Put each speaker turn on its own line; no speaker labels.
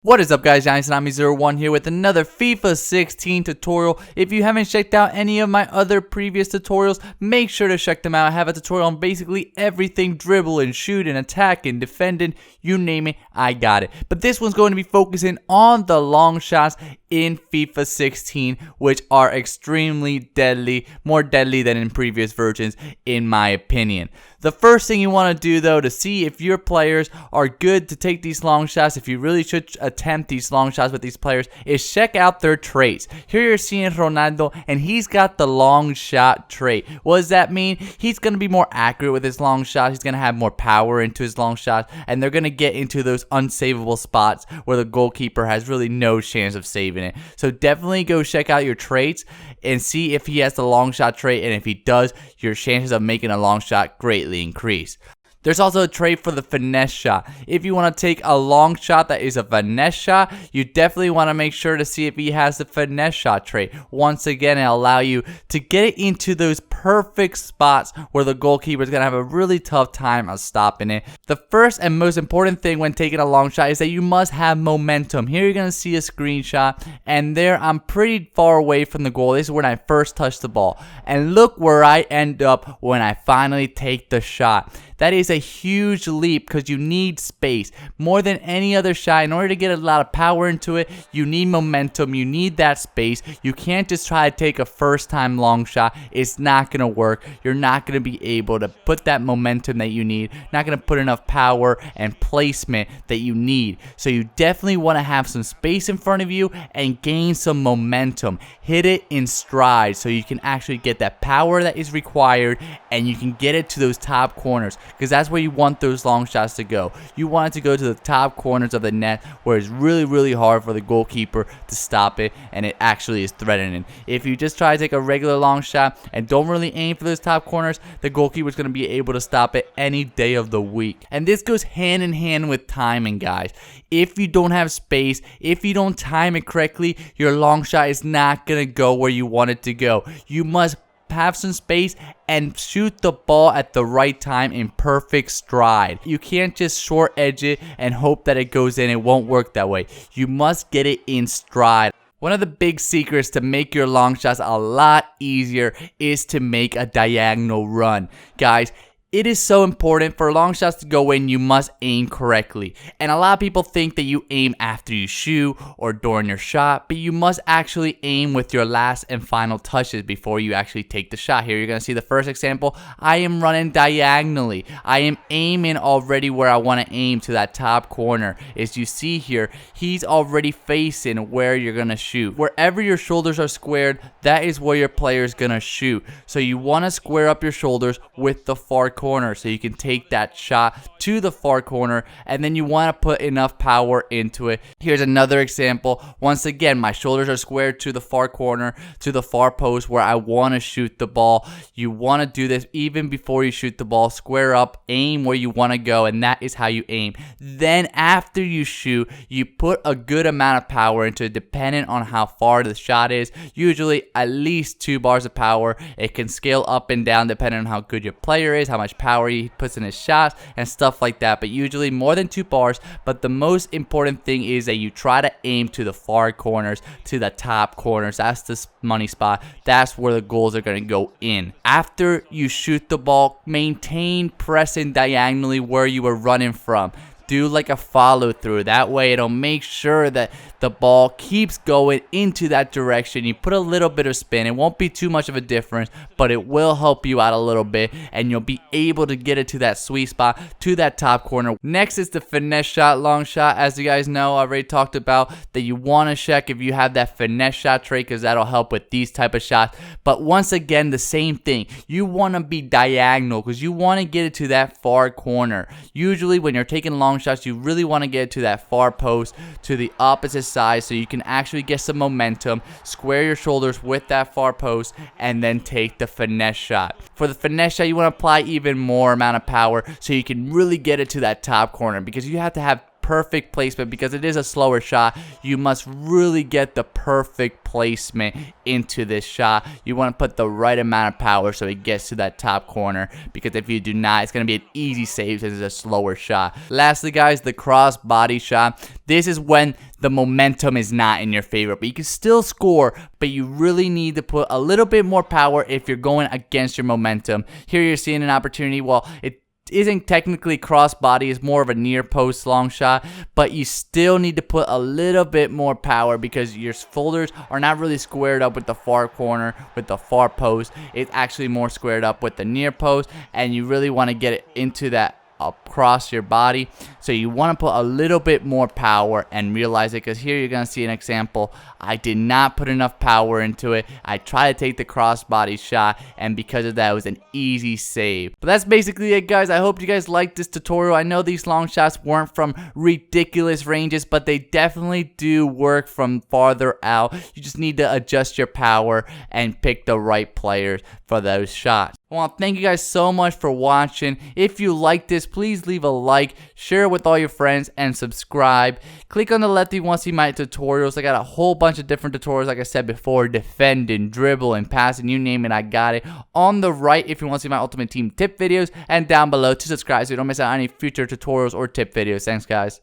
What is up, guys? Johnny01 here with another FIFA 16 tutorial. If you haven't checked out any of my other previous tutorials, make sure to check them out. I have a tutorial on basically everything: dribbling, shooting, attacking, defending, you name it, I got it. But this one's going to be focusing on the long shots in FIFA 16, which are extremely deadly, more deadly than in previous versions in my opinion. The first thing you want to do, though, to see if your players are good to take these long shots, if you really should attempt these long shots with these players, is check out their traits. Here you're seeing Ronaldo, and he's got the long shot trait. What does that mean? He's going to be more accurate with his long shot. He's going to have more power into his long shot, and they're going to get into those unsavable spots where the goalkeeper has really no chance of saving it. So definitely go check out your traits and see if he has the long shot trait, and if he does, your chances of making a long shot greatly increase. There's also a trait for the finesse shot. If you want to take a long shot that is a finesse shot, you definitely want to make sure to see if he has the finesse shot trait. Once again, it'll allow you to get it into those perfect spots where the goalkeeper is going to have a really tough time of stopping it. The first and most important thing when taking a long shot is that you must have momentum. Here you're going to see a screenshot, and there I'm pretty far away from the goal. This is when I first touched the ball. And look where I end up when I finally take the shot. That is a huge leap because you need space. More than any other shot, in order to get a lot of power into it, you need momentum. You need that space. You can't just try to take a first-time long shot. It's not going to work. You're not going to be able to put that momentum that you need. Not going to put enough power and placement that you need. So you definitely want to have some space in front of you and gain some momentum. Hit it in stride so you can actually get that power that is required, and you can get it to those top corners, because that's where you want those long shots to go. You want it to go to the top corners of the net where it's really hard for the goalkeeper to stop it, and it actually is threatening. If you just try to take a regular long shot and don't really aim for those top corners, the goalkeeper is going to be able to stop it any day of the week. And this goes hand in hand with timing, guys. If you don't have space, if you don't time it correctly, your long shot is not going to go where you want it to go. You must have some space and shoot the ball at the right time in perfect stride. You can't just short edge it and hope that it goes in. It won't work that way. You must get it in stride. One of the big secrets to make your long shots a lot easier is to make a diagonal run. Guys, it is so important for long shots to go in. You must aim correctly. And a lot of people think that you aim after you shoot or during your shot, but you must actually aim with your last and final touches before you actually take the shot. Here you're going to see the first example. I am running diagonally. I am aiming already where I want to aim, to that top corner. As you see here, he's already facing where you're going to shoot. Wherever your shoulders are squared, that is where your player is going to shoot. So you want to square up your shoulders with the far corner so you can take that shot to the far corner, and then you want to put enough power into it. Here's another example. Once again, my shoulders are squared to the far corner, to the far post where I want to shoot the ball. You want to do this even before you shoot the ball. Square up, aim where you want to go, and that is how you aim. Then after you shoot, you put a good amount of power into it, depending on how far the shot is. Usually at least 2 bars of power. It can scale up and down depending on how good your player is, how much power he puts in his shots and stuff like that, but usually more than 2 bars. But the most important thing is that you try to aim to the far corners, to the top corners. That's the money spot. That's where the goals are going to go in. After you shoot the ball, maintain pressing diagonally where you were running from. Do like a follow through. That way it'll make sure that the ball keeps going into that direction. You put a little bit of spin. It won't be too much of a difference, but it will help you out a little bit, and you'll be able to get it to that sweet spot, to that top corner. Next is the finesse shot, long shot. As you guys know, I already talked about that you want to check if you have that finesse shot trait, because that'll help with these type of shots. But once again, the same thing. You want to be diagonal because you want to get it to that far corner. Usually when you're taking long shots, you really want to get it to that far post, to the opposite side, so you can actually get some momentum, square your shoulders with that far post, and then take the finesse shot. For the finesse shot, you want to apply even more amount of power so you can really get it to that top corner, because you have to have perfect placement because it is a slower shot. You must really get the perfect placement into this shot. You want to put the right amount of power so it gets to that top corner, because if you do not, it's going to be an easy save since it's a slower shot. Lastly, guys, the cross body shot. This is when the momentum is not in your favor, but you can still score, but you really need to put a little bit more power if you're going against your momentum. Here you're seeing an opportunity. Well, it isn't technically cross body, it's more of a near post long shot, but you still need to put a little bit more power because your shoulders are not really squared up with the far corner, with the far post. It's actually more squared up with the near post, and you really want to get it into that across your body. So you want to put a little bit more power and realize it, because here you're going to see an example. I did not put enough power into it. I tried to take the crossbody shot, and because of that, it was an easy save. But that's basically it, guys. I hope you guys liked this tutorial. I know these long shots weren't from ridiculous ranges, but they definitely do work from farther out. You just need to adjust your power and pick the right players for those shots. I want to thank you guys so much for watching. If you like this, please leave a like, share it with all your friends, and subscribe. Click on the left if you want to see my tutorials. I got a whole bunch of different tutorials, like I said before, defending, dribbling, passing, you name it, I got it. On the right if you want to see my Ultimate Team tip videos, and down below to subscribe so you don't miss out on any future tutorials or tip videos. Thanks, guys.